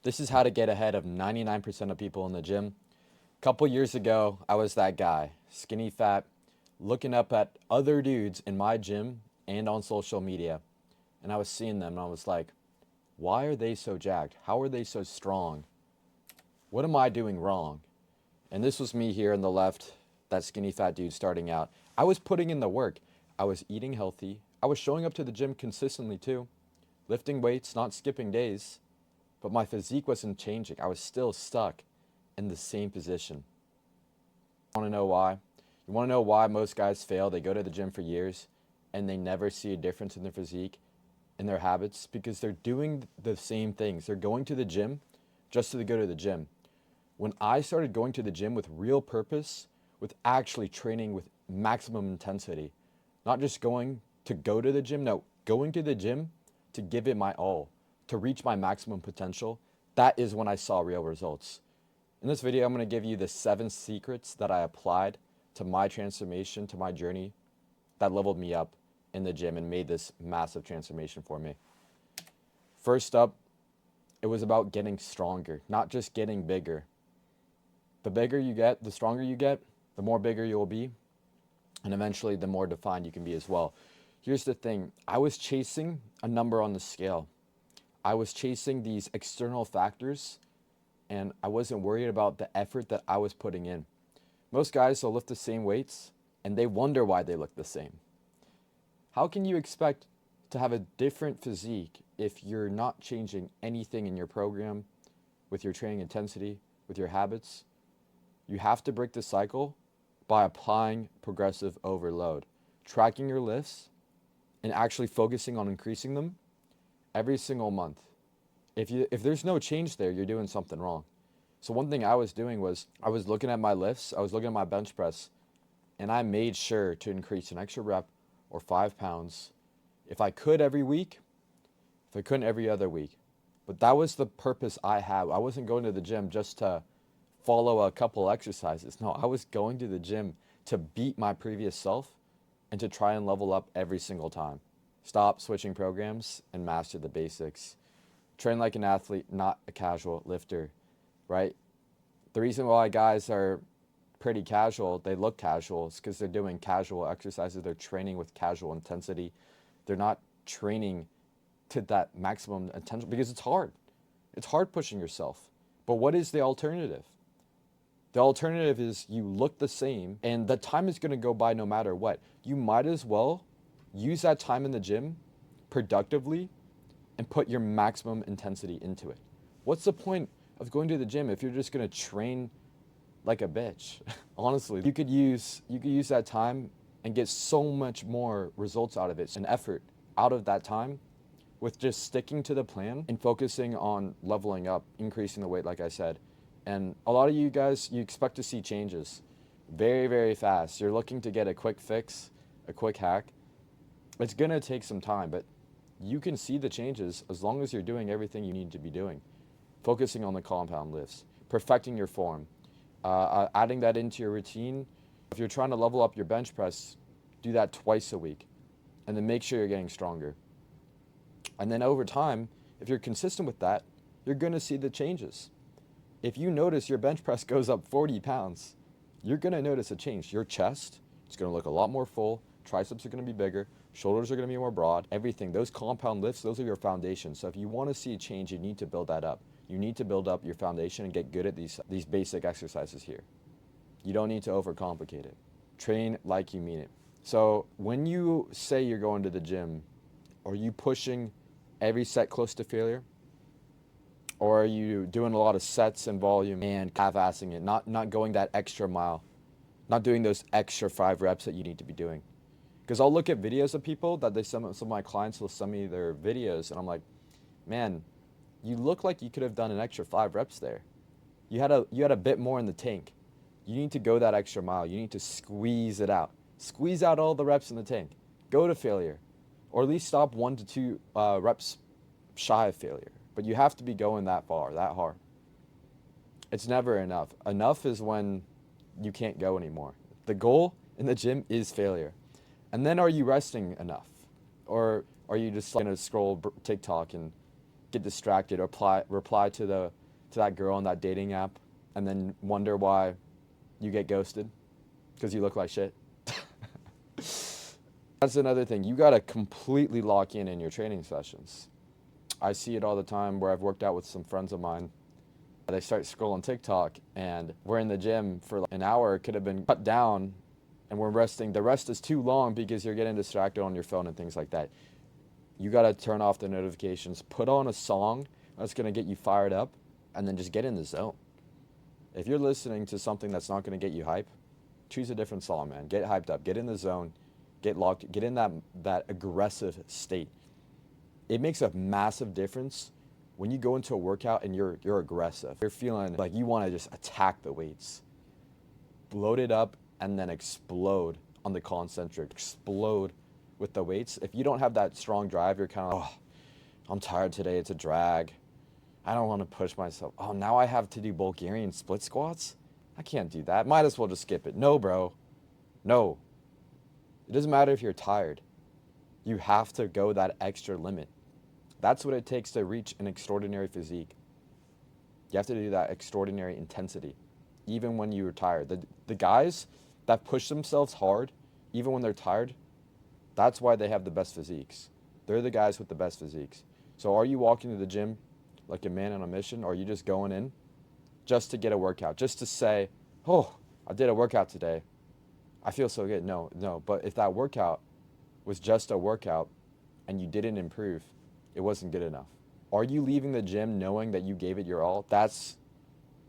This is how to get ahead of 99% of people in the gym. A couple years ago, I was that guy, skinny fat, looking up at other dudes in my gym and on social media. And I was seeing them and I was like, why are they so jacked? How are they so strong? What am I doing wrong? And this was me here on the left, that skinny fat dude starting out. I was putting in the work. I was eating healthy. I was showing up to the gym consistently too, lifting weights, not skipping days. But my physique wasn't changing. I was still stuck in the same position. Want to know why? You want to know why most guys fail? They go to the gym for years and they never see a difference in their physique and their habits because they're doing the same things. They're going to the gym just to go to the gym. When I started going to the gym with real purpose, with actually training with maximum intensity, not just going to go to the gym, no, going to the gym to give it my all, to reach my maximum potential, that is when I saw real results. In this video, I'm going to give you the 7 secrets that I applied to my transformation, to my journey, that leveled me up in the gym and made this massive transformation for me. First up, it was about getting stronger, not just getting bigger. The bigger you get, the stronger you get, the more bigger you'll be, and eventually the more defined you can be as well. Here's the thing, I was chasing a number on the scale. I was chasing these external factors and I wasn't worried about the effort that I was putting in. Most guys will lift the same weights and they wonder why they look the same. How can you expect to have a different physique if you're not changing anything in your program, with your training intensity, with your habits? You have to break the cycle by applying progressive overload, tracking your lifts and actually focusing on increasing them every single month. If there's no change there, you're doing something wrong. So one thing I was doing was I was looking at my lifts, I was looking at my bench press, and I made sure to increase an extra rep or 5 pounds if I could every week, if I couldn't every other week. But that was the purpose I had. I wasn't going to the gym just to follow a couple exercises. No, I was going to the gym to beat my previous self and to try and level up every single time. Stop switching programs and master the basics. Train like an athlete, not a casual lifter, right? The reason why guys are pretty casual, they look casual, is because they're doing casual exercises. They're training with casual intensity. They're not training to that maximum intensity because it's hard. It's hard pushing yourself. But what is the alternative? The alternative is you look the same and the time is going to go by no matter what. You might as well use that time in the gym productively and put your maximum intensity into it. What's the point of going to the gym if you're just going to train like a bitch? Honestly, you could use that time and get so much more results out of it and effort out of that time with just sticking to the plan and focusing on leveling up, increasing the weight like I said. And a lot of you guys, you expect to see changes very, very fast. You're looking to get a quick fix, a quick hack. It's going to take some time, but you can see the changes as long as you're doing everything you need to be doing. Focusing on the compound lifts, perfecting your form, adding that into your routine. If you're trying to level up your bench press, do that twice a week and then make sure you're getting stronger. And then over time, if you're consistent with that, you're going to see the changes. If you notice your bench press goes up 40 pounds, you're going to notice a change. Your chest is going to look a lot more full. Triceps are going to be bigger. Shoulders are going to be more broad. Everything. Those compound lifts, those are your foundation. So if you want to see a change, you need to build that up. You need to build up your foundation and get good at these basic exercises here. You don't need to overcomplicate it. Train like you mean it. So when you say you're going to the gym, are you pushing every set close to failure? Or are you doing a lot of sets and volume and half-assing it, not going that extra mile, not doing those extra 5 reps that you need to be doing? Because I'll look at videos of people that some of my clients will send me their videos and I'm like, man, you look like you could have done an extra 5 reps there. You had a bit more in the tank. You need to go that extra mile. You need to squeeze it out. Squeeze out all the reps in the tank. Go to failure. Or at least stop 1 to 2 reps shy of failure. But you have to be going that far, that hard. It's never enough. Enough is when you can't go anymore. The goal in the gym is failure. And then are you resting enough? Or are you just going to scroll TikTok and get distracted, or reply to that girl on that dating app, and then wonder why you get ghosted because you look like shit. That's another thing. You got to completely lock in your training sessions. I see it all the time where I've worked out with some friends of mine. They start scrolling TikTok, and we're in the gym for like an hour. It could have been cut down, and we're resting. The rest is too long because you're getting distracted on your phone and things like that. You got to turn off the notifications. Put on a song that's going to get you fired up, and then just get in the zone. If you're listening to something that's not going to get you hype, choose a different song, man. Get hyped up. Get in the zone. Get locked. Get in that aggressive state. It makes a massive difference when you go into a workout and you're aggressive. You're feeling like you want to just attack the weights. Load it up and then explode on the concentric. Explode with the weights. If you don't have that strong drive, you're kind of like, oh, I'm tired today. It's a drag. I don't want to push myself. Oh, now I have to do Bulgarian split squats? I can't do that. Might as well just skip it. No, bro. No. It doesn't matter if you're tired. You have to go that extra limit. That's what it takes to reach an extraordinary physique. You have to do that extraordinary intensity, even when you're tired. The guys that push themselves hard, even when they're tired, that's why they have the best physiques. They're the guys with the best physiques. So are you walking to the gym like a man on a mission, or are you just going in just to get a workout, just to say, oh, I did a workout today. I feel so good. No. But if that workout was just a workout and you didn't improve, it wasn't good enough. Are you leaving the gym knowing that you gave it your all? That's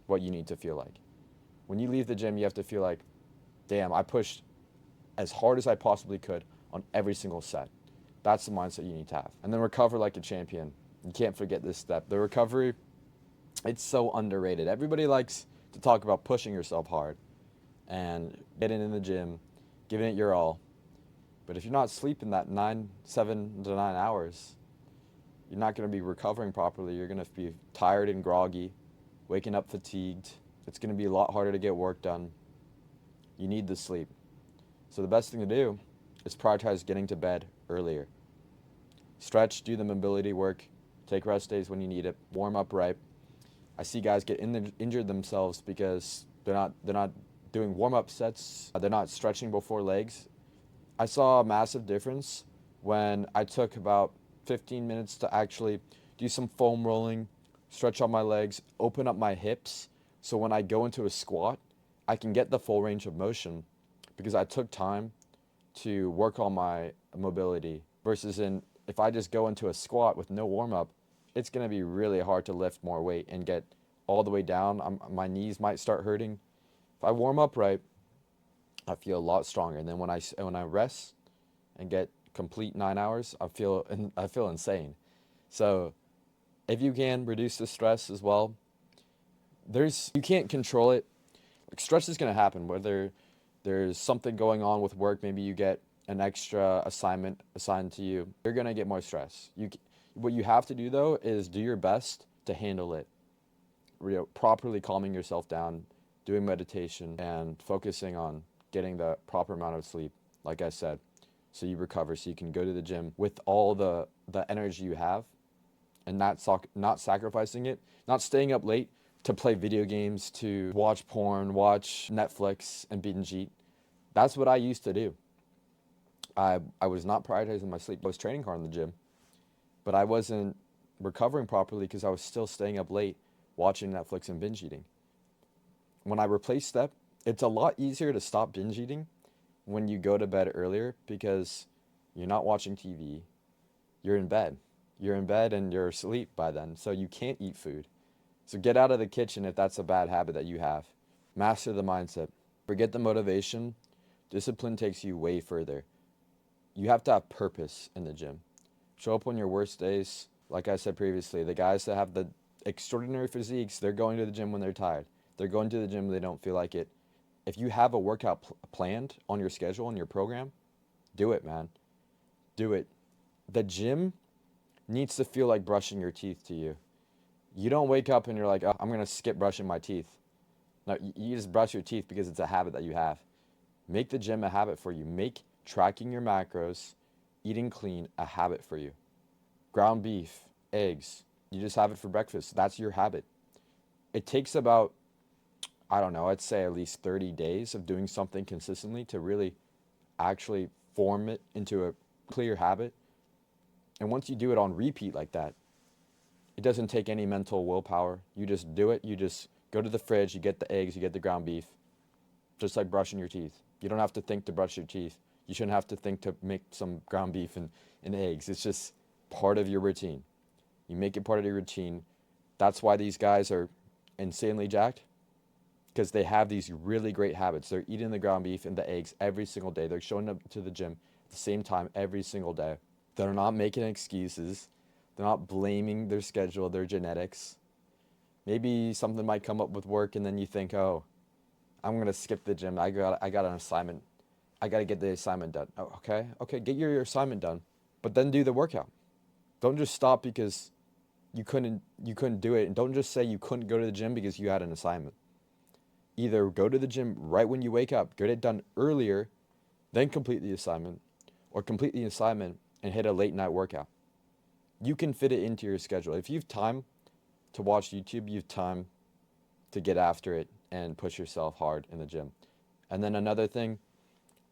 what you need to feel like. When you leave the gym, you have to feel like, damn, I pushed as hard as I possibly could on every single set. That's the mindset you need to have. And then recover like a champion. You can't forget this step. The recovery, it's so underrated. Everybody likes to talk about pushing yourself hard and getting in the gym, giving it your all. But if you're not sleeping that 7 to 9 hours, you're not going to be recovering properly. You're going to be tired and groggy, waking up fatigued. It's going to be a lot harder to get work done. You need the sleep. So the best thing to do is prioritize getting to bed earlier. Stretch, do the mobility work, take rest days when you need it, warm up right. I see guys get injured themselves because they're not doing warm-up sets. They're not stretching before legs. I saw a massive difference when I took about 15 minutes to actually do some foam rolling, stretch on my legs, open up my hips, so when I go into a squat, I can get the full range of motion because I took time to work on my mobility. Versus if I just go into a squat with no warm-up, it's going to be really hard to lift more weight and get all the way down. My knees might start hurting. If I warm up right, I feel a lot stronger. And then when I rest and get complete 9 hours, I feel insane. So if you can reduce the stress as well, you can't control it. Like, stress is going to happen, whether there's something going on with work. Maybe you get an extra assignment assigned to you. You're going to get more stress. What you have to do, though, is do your best to handle it. Properly calming yourself down, doing meditation, and focusing on getting the proper amount of sleep, like I said, so you recover, so you can go to the gym with all the energy you have, and not sacrificing it, not staying up late to play video games, to watch porn, watch Netflix, and binge eat. That's what I used to do. I was not prioritizing my sleep. I was training hard in the gym, but I wasn't recovering properly because I was still staying up late watching Netflix and binge eating. When I replaced that, it's a lot easier to stop binge eating when you go to bed earlier because you're not watching TV. You're in bed. You're in bed and you're asleep by then, so you can't eat food. So get out of the kitchen if that's a bad habit that you have. Master the mindset. Forget the motivation. Discipline takes you way further. You have to have purpose in the gym. Show up on your worst days. Like I said previously, the guys that have the extraordinary physiques, they're going to the gym when they're tired. They're going to the gym when they don't feel like it. If you have a workout planned on your schedule and your program, do it, man. Do it. The gym needs to feel like brushing your teeth to you. You don't wake up and you're like, oh, I'm going to skip brushing my teeth. No, you just brush your teeth because it's a habit that you have. Make the gym a habit for you. Make tracking your macros, eating clean, a habit for you. Ground beef, eggs, You just have it for breakfast. That's your habit. It takes about, I don't know, I'd say at least 30 days of doing something consistently to really actually form it into a clear habit. And once you do it on repeat like that, it doesn't take any mental willpower. You just do it. You just go to the fridge, you get the eggs, you get the ground beef, just like brushing your teeth. You don't have to think to brush your teeth. You shouldn't have to think to make some ground beef and eggs. It's just part of your routine. You make it part of your routine. That's why these guys are insanely jacked, because they have these really great habits. They're eating the ground beef and the eggs every single day. They're showing up to the gym at the same time every single day. They're not making excuses. They're not blaming their schedule, their genetics. Maybe something might come up with work and then you think, oh, I'm going to skip the gym. I got an assignment. I got to get the assignment done. Oh, okay, get your assignment done, but then do the workout. Don't just stop because you couldn't do it. And don't just say you couldn't go to the gym because you had an assignment. Either go to the gym right when you wake up, get it done earlier, then complete the assignment, or complete the assignment and hit a late night workout. You can fit it into your schedule. If you have time to watch YouTube, you have time to get after it and push yourself hard in the gym. And then another thing,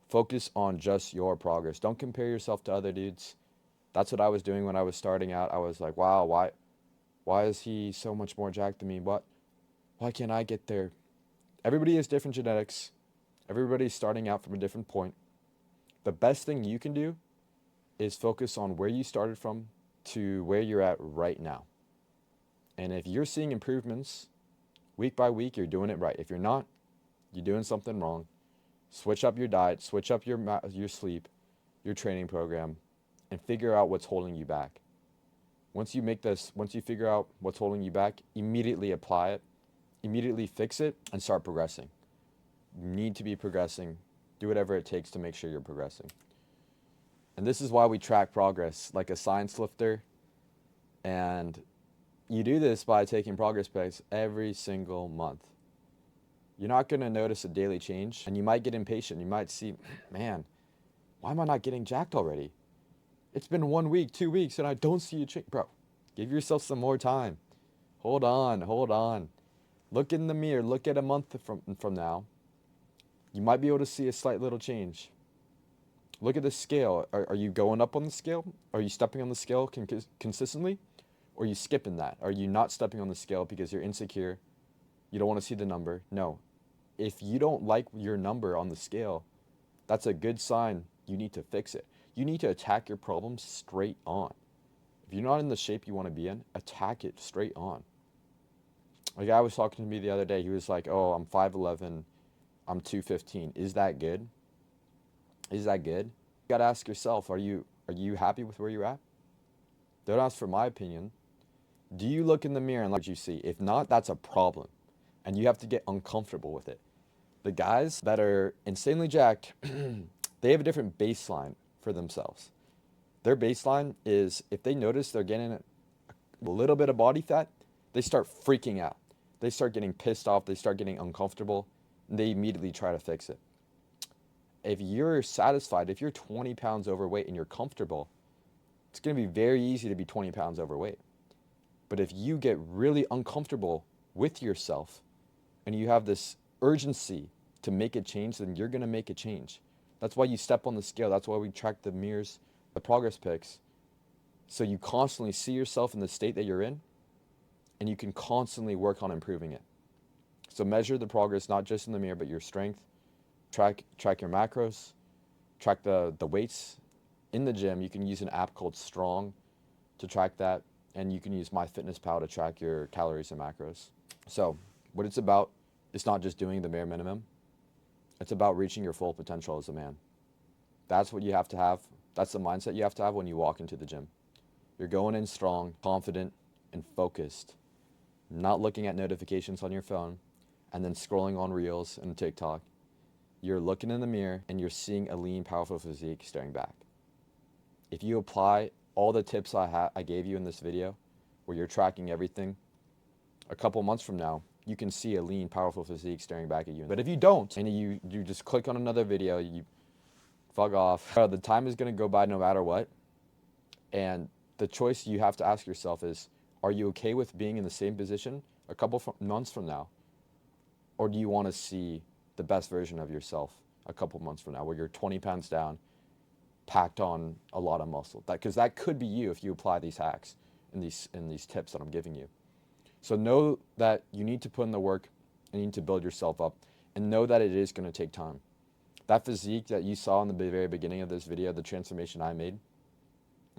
focus on just your progress. Don't compare yourself to other dudes. That's what I was doing when I was starting out. I was like, wow, why is he so much more jacked than me? Why can't I get there? Everybody has different genetics. Everybody's starting out from a different point. The best thing you can do is focus on where you started from to where you're at right now. And if you're seeing improvements week by week, you're doing it right. If you're not, you're doing something wrong. Switch up your diet, switch up your sleep, your training program, and figure out what's holding you back. Once you figure out what's holding you back, immediately apply it, immediately fix it, and start progressing. You need to be progressing. Do whatever it takes to make sure you're progressing. And this is why we track progress like a science lifter. And you do this by taking progress pics every single month. You're not going to notice a daily change, and you might get impatient. You might see, man, why am I not getting jacked already? It's been 1 week, 2 weeks, and I don't see a change. Bro, give yourself some more time. Hold on. Look in the mirror. Look at a month from now. You might be able to see a slight little change. Look at the scale. Are you going up on the scale? Are you stepping on the scale consistently? Or are you skipping that? Are you not stepping on the scale because you're insecure? You don't want to see the number? No. If you don't like your number on the scale, that's a good sign. You need to fix it. You need to attack your problem straight on. If you're not in the shape you want to be in, attack it straight on. A guy was talking to me the other day. He was like, oh, I'm 5'11", I'm 215. Is that good? Is that good? You got to ask yourself, are you happy with where you're at? Don't ask for my opinion. Do you look in the mirror and like what you see? If not, that's a problem. And you have to get uncomfortable with it. The guys that are insanely jacked, they have a different baseline for themselves. Their baseline is if they notice they're getting a little bit of body fat, they start freaking out. They start getting pissed off. They start getting uncomfortable. And they immediately try to fix it. If you're satisfied, if you're 20 pounds overweight and you're comfortable, it's going to be very easy to be 20 pounds overweight. But if you get really uncomfortable with yourself and you have this urgency to make a change, then you're going to make a change. That's why you step on the scale. That's why we track the mirrors, the progress pics. So you constantly see yourself in the state that you're in, and you can constantly work on improving it. So measure the progress, not just in the mirror, but your strength. Track your macros. Track the weights in the gym. You can use an app called Strong to track that. And you can use MyFitnessPal to track your calories and macros. So what it's about is not just doing the bare minimum. It's about reaching your full potential as a man. That's what you have to have. That's the mindset you have to have when you walk into the gym. You're going in strong, confident, and focused. Not looking at notifications on your phone and then scrolling on Reels and TikTok. You're looking in the mirror and you're seeing a lean, powerful physique staring back. If you apply all the tips I gave you in this video, where you're tracking everything, a couple months from now, you can see a lean, powerful physique staring back at you. But if you don't, and you just click on another video, you fuck off, the time is going to go by no matter what. And the choice you have to ask yourself is, Are you okay with being in the same position a couple months from now? Or do you want to see the best version of yourself a couple months from now where you're 20 pounds down, packed on a lot of muscle? Because that could be you if you apply these hacks and these tips that I'm giving you. So know that you need to put in the work and you need to build yourself up, and know that it is going to take time. That physique that you saw in the very beginning of this video, the transformation I made,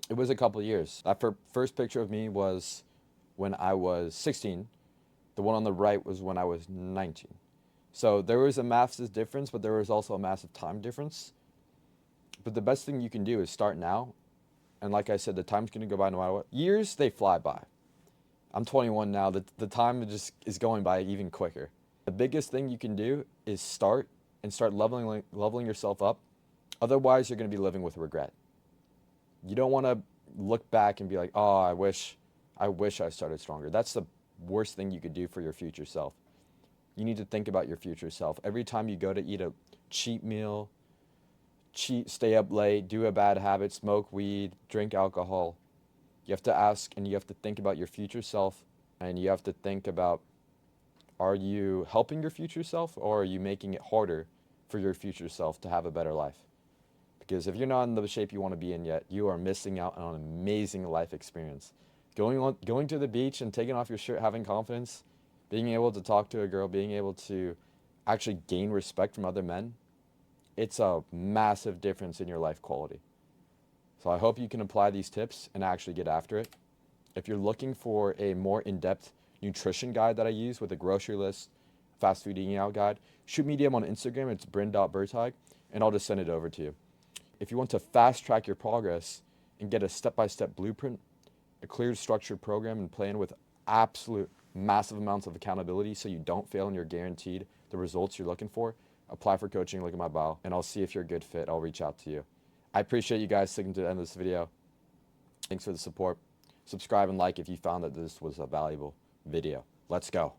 it was a couple of years. That first picture of me was when I was 16. The one on the right was when I was 19. So there was a massive difference, but there was also a massive time difference. But the best thing you can do is start now. And like I said, the time's going to go by no matter what. Years, they fly by. I'm 21 now. The time just is going by even quicker. The biggest thing you can do is start leveling yourself up. Otherwise, you're going to be living with regret. You don't want to look back and be like, oh, I wish I started stronger. That's the worst thing you could do for your future self. You need to think about your future self. Every time you go to eat a cheap meal, stay up late, do a bad habit, smoke weed, drink alcohol, you have to ask and you have to think about your future self, and you have to think about, are you helping your future self, or are you making it harder for your future self to have a better life? Because if you're not in the shape you want to be in yet, you are missing out on an amazing life experience. Going to the beach and taking off your shirt, having confidence, being able to talk to a girl, being able to actually gain respect from other men, it's a massive difference in your life quality. So I hope you can apply these tips and actually get after it. If you're looking for a more in-depth nutrition guide that I use with a grocery list, fast food eating out guide, shoot me a DM on Instagram. It's bryn.bertag, and I'll just send it over to you. If you want to fast track your progress and get a step-by-step blueprint, a clear structured program, and plan with absolute massive amounts of accountability so you don't fail and you're guaranteed the results you're looking for, apply for coaching, look at my bio, and I'll see if you're a good fit. I'll reach out to you. I appreciate you guys sticking to the end of this video. Thanks for the support. Subscribe and like if you found that this was a valuable video. Let's go.